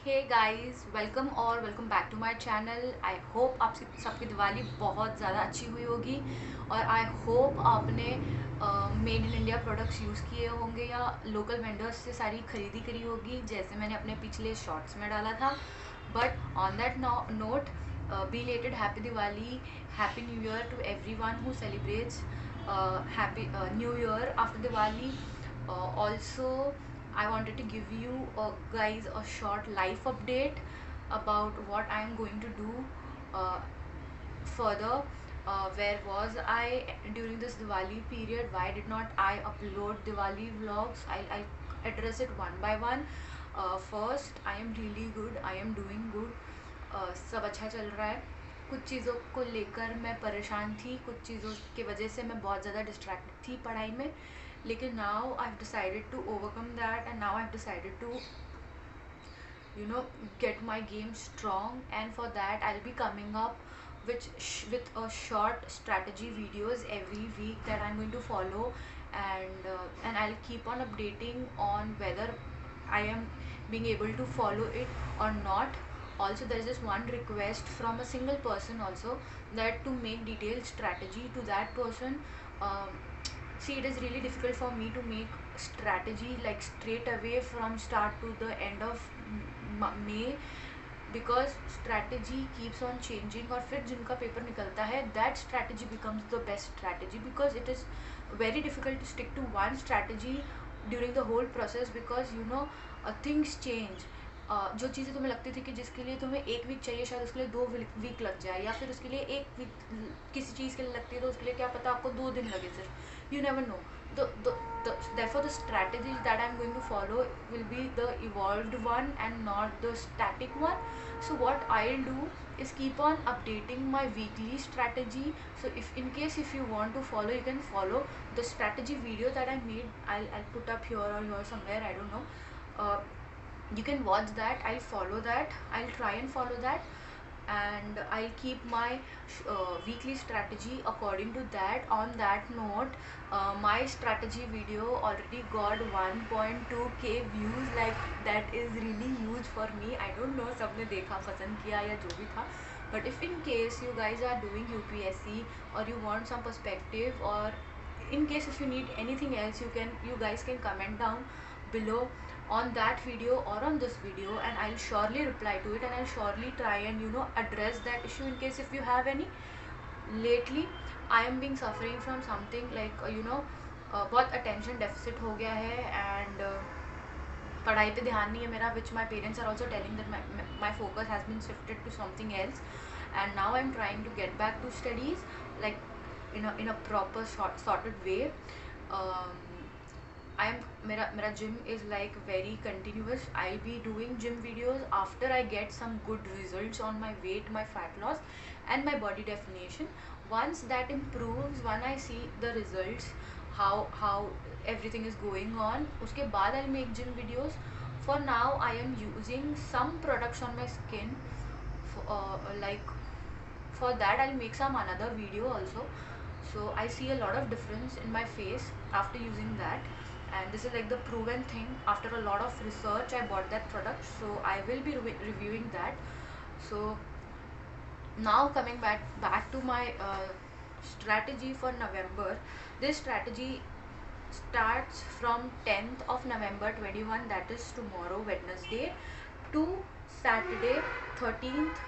हे guys, welcome और welcome back to my channel. I hope आप सबकी दिवाली बहुत ज़्यादा अच्छी हुई होगी और आई होप आपने made in India products use किए होंगे या लोकल वेंडर्स से सारी खरीदी करी होगी, जैसे मैंने अपने पिछले शॉर्ट्स में डाला था। But on that note, belated happy Diwali, happy new year to everyone who celebrates happy new year after Diwali. Also, I wanted to give you guys a short life update about what I am going to do uh, further. Where was I during this Diwali period? Why did not I upload Diwali vlogs? I'll address it one by one. First, I am really good. I am doing good. सब अच्छा चल रहा है। कुछ चीज़ों को लेकर मैं परेशान थी, कुछ चीज़ों की वजह से मैं बहुत ज़्यादा डिस्ट्रैक्टेड थी पढ़ाई में, लेकिन now I have decided to overcome that and now I have decided to you know get my game strong, and for that I'll be coming up with a short strategy videos every week that I'm going to follow, and I'll keep on updating on whether I am being able to follow it or not. Also, there is just one request from a single person also, that to make detailed strategy to that person. um, See, it is really difficult for me to make strategy like straight away from start to the end of May, because strategy keeps on changing, और फिर जिनका paper निकलता है that strategy becomes the best strategy, because it is very difficult to stick to one strategy during the whole process, because things change. जो चीज़ें तुम्हें लगती थी कि जिसके लिए तुम्हें एक वीक चाहिए, शायद उसके लिए 2 वीक लग जाए, या फिर उसके लिए एक वीक किसी चीज़ के लिए लगती है तो उसके लिए क्या पता आपको 2 दिन लगे सिर्फ। You never know. Therefore, the strategies that I'm going to follow will be the evolved one and not the static one. So what I'll do is keep on updating my weekly strategy. So if in case if you want to follow, you can follow the strategy video that I made. I'll put up here or here somewhere, I don't know. uh, you can watch that. I'll follow that, I'll try and follow that, and I'll keep my weekly strategy according to that. On that note, my strategy video already got 1.2k views. Like, that is really huge for me. I don't know सबने देखा, पसंद किया या जो भी था, but if in case you guys are doing UPSC or you want some perspective, or in case if you need anything else, you guys can comment down below on that video or on this video, and I'll surely reply to it, and I'll surely try and address that issue in case if you have any. Lately I am being suffering from something like बहुत attention deficit हो गया है, and पढ़ाई पे ध्यान नहीं है मेरा, which my parents are also telling that my focus has been shifted to something else, and now I'm trying to get back to studies, like in a proper sorted way. um, I am mera gym is like very continuous. I'll be doing gym videos after I get some good results on my weight, my fat loss, and my body definition. Once that improves, when I see the results, how everything is going on, uske baad I'll make gym videos. For now, I am using some products on my skin. Like, for that I'll make some another video also. So I see a lot of difference in my face after using that, and this is like the proven thing. After a lot of research, I bought that product, so I will be reviewing that. So now, coming back to my strategy for November. This strategy starts from 10th of November 21, that is tomorrow, Wednesday, to Saturday 13th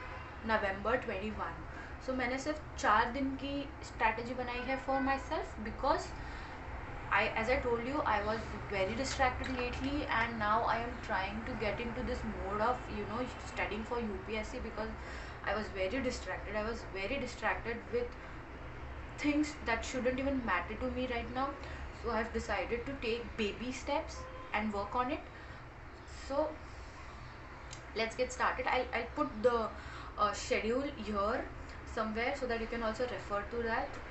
November 21. So मैंने सिर्फ 4 दिन की strategy बनाई है for myself, because as I told you, I was very distracted lately, and now I am trying to get into this mode of studying for UPSC, because I was very distracted. I was very distracted with things that shouldn't even matter to me right now. So I have decided to take baby steps and work on it. So let's get started. I'll put the schedule here somewhere so that you can also refer to that.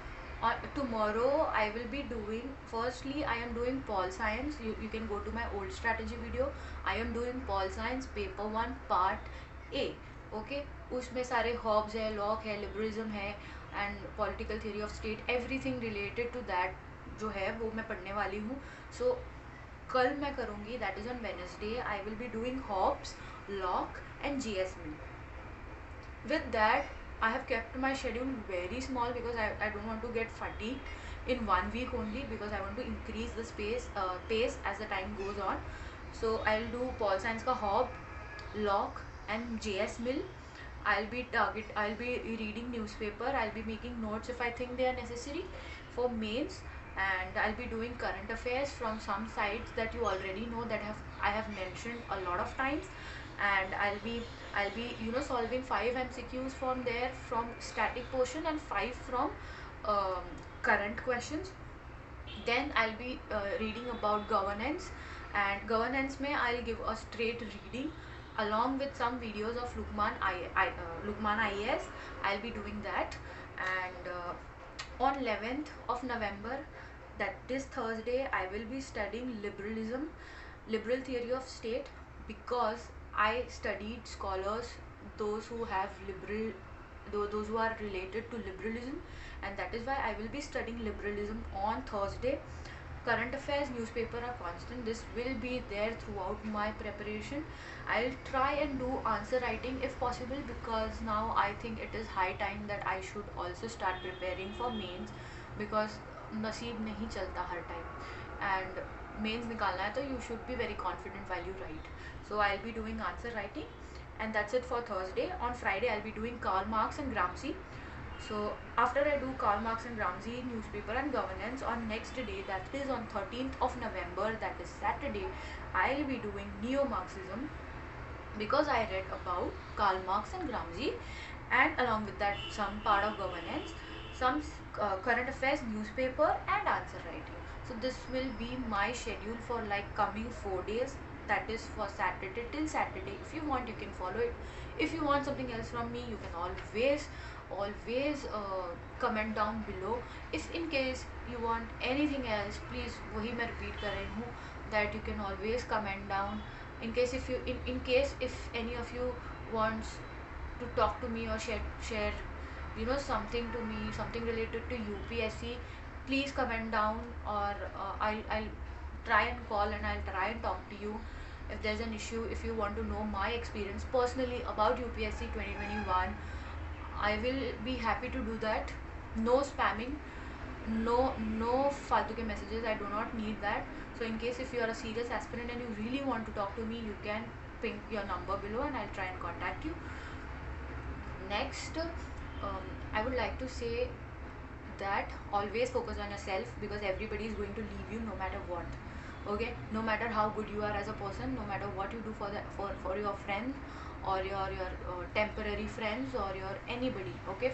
Tomorrow I will be doing, firstly I am doing Pol Science. You can go to my old strategy video. I am doing Pol Science paper 1 part A. Okay, उसमें सारे Hobbs है, lock है, liberalism है, and political theory of state, everything related to that जो है वो मैं पढ़ने वाली हूँ. सो कल मैं करूँगी, that is on Wednesday, I will be doing hops, lock and GS mill. With that, I have kept my schedule very small because I don't want to get fatigued in 1 week only, because I want to increase the pace as the time goes on. So I'll do Paul Science ka Hob, Locke and JS Mill. I'll be reading newspaper, I'll be making notes if I think they are necessary for mains, and I'll be doing current affairs from some sites that you already know, that I have mentioned a lot of times. And I'll be solving 5 MCQs from there, from static portion, and 5 from current questions. Then I'll be reading about governance, and governance mein I'll give a straight reading along with some videos of Lukman IAS. I'll be doing that. And on 11th of November, that is Thursday, I will be studying liberal theory of state, because I studied scholars, those who have those who are related to liberalism, and that is why I will be studying liberalism on Thursday. Current affairs newspaper are constant, this will be there throughout my preparation. I'll try and do answer writing if possible, because now I think it is high time that I should also start preparing for mains, because नसीब नहीं चलता हर time, and mains निकालना है तो you should be very confident while you write. So I'll be doing answer writing, and that's it for Thursday. On Friday I'll be doing Karl Marx and Gramsci. So after I do Karl Marx and Gramsci, newspaper and governance, on next day, that is on 13th of November, that is Saturday, I'll be doing neo-Marxism, because I read about Karl Marx and Gramsci, and along with that some part of governance, some current affairs newspaper and answer writing. So this will be my schedule for like coming 4 days, that is for Saturday till Saturday. If you want, you can follow it. If you want something else from me, you can always comment down below. If in case you want anything else, please, वही मैं repeat कर रही हूँ, that you can always comment down. In case if you in case if any of you wants to talk to me or share something to me, something related to UPSC, please comment down, or I'll try and call, and I'll try and talk to you if there's an issue. If you want to know my experience personally about UPSC 2021, I will be happy to do that. No spamming, no फालतू के messages, I do not need that. So in case if you are a serious aspirant and you really want to talk to me, you can ping your number below and I'll try and contact you. Next, I would like to say that always focus on yourself, because everybody is going to leave you no matter what. Okay, no matter how good you are as a person, no matter what you do for your friends, or your temporary friends, or your anybody. Okay,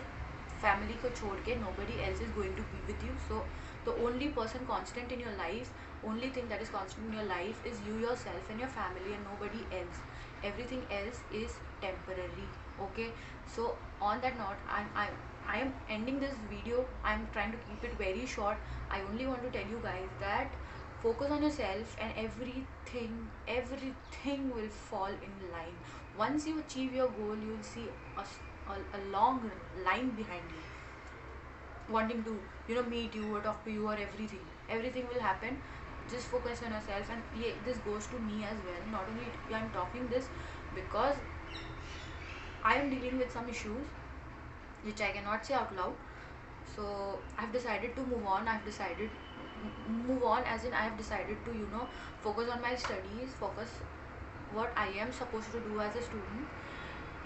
family को छोड़ के nobody else is going to be with you. So the only person constant in your life, only thing that is constant in your life is you, yourself and your family, and nobody else. Everything else is temporary. Okay, so on that note, I am ending this video. I'm trying to keep it very short. I only want to tell you guys that focus on yourself, and everything will fall in line. Once you achieve your goal, you will see a long line behind you wanting to meet you or talk to you, or everything will happen. Just focus on yourself. And yeah, this goes to me as well. Not only I'm talking this because I am dealing with some issues which I cannot say out loud. So I've decided to move on. Move on as in I have decided to focus on my studies, focus what I am supposed to do as a student.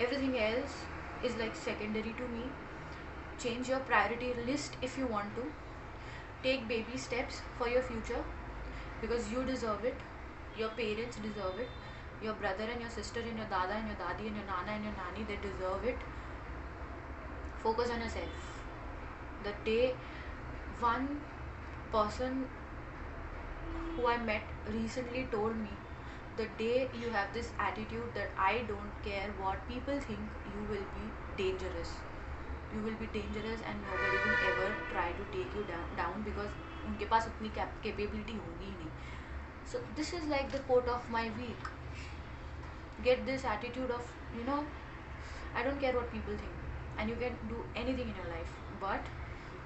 Everything else is like secondary to me. Change your priority list if you want to. Take baby steps for your future, because you deserve it, your parents deserve it, your brother and your sister and your dada and your dadi and your nana and your nani, they deserve it. Focus on yourself. The day one person who I met recently told me, the day you have this attitude that I don't care what people think, you will be dangerous. You will be dangerous and nobody will ever try to take you down because उनके पास उतनी capability होगी ही नहीं. So this is like the quote of my week. Get this attitude of I don't care what people think, and you can do anything in your life, but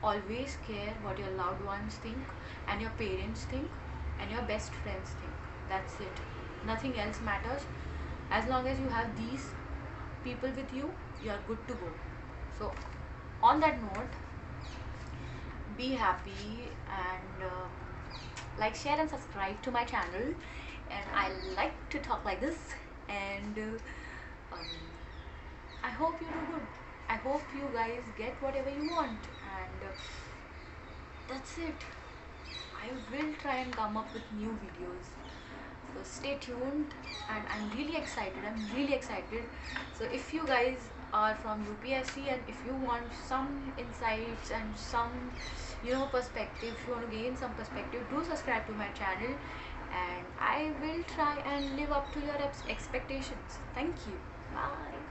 always care what your loved ones think, and your parents think, and your best friends think. that's it. Nothing else matters. As long as you have these people with you, you are good to go. So on that note, be happy, and like, share and subscribe to my channel. And I like to talk like this, and um, I hope you do good. I hope you guys get whatever you want, and that's it. I will try and come up with new videos. So stay tuned, and I'm really excited. I'm really excited. So if you guys are from UPSC, and if you want some insights and some, perspective, if you want to gain some perspective, do subscribe to my channel, and I will try and live up to your expectations. Thank you. Bye.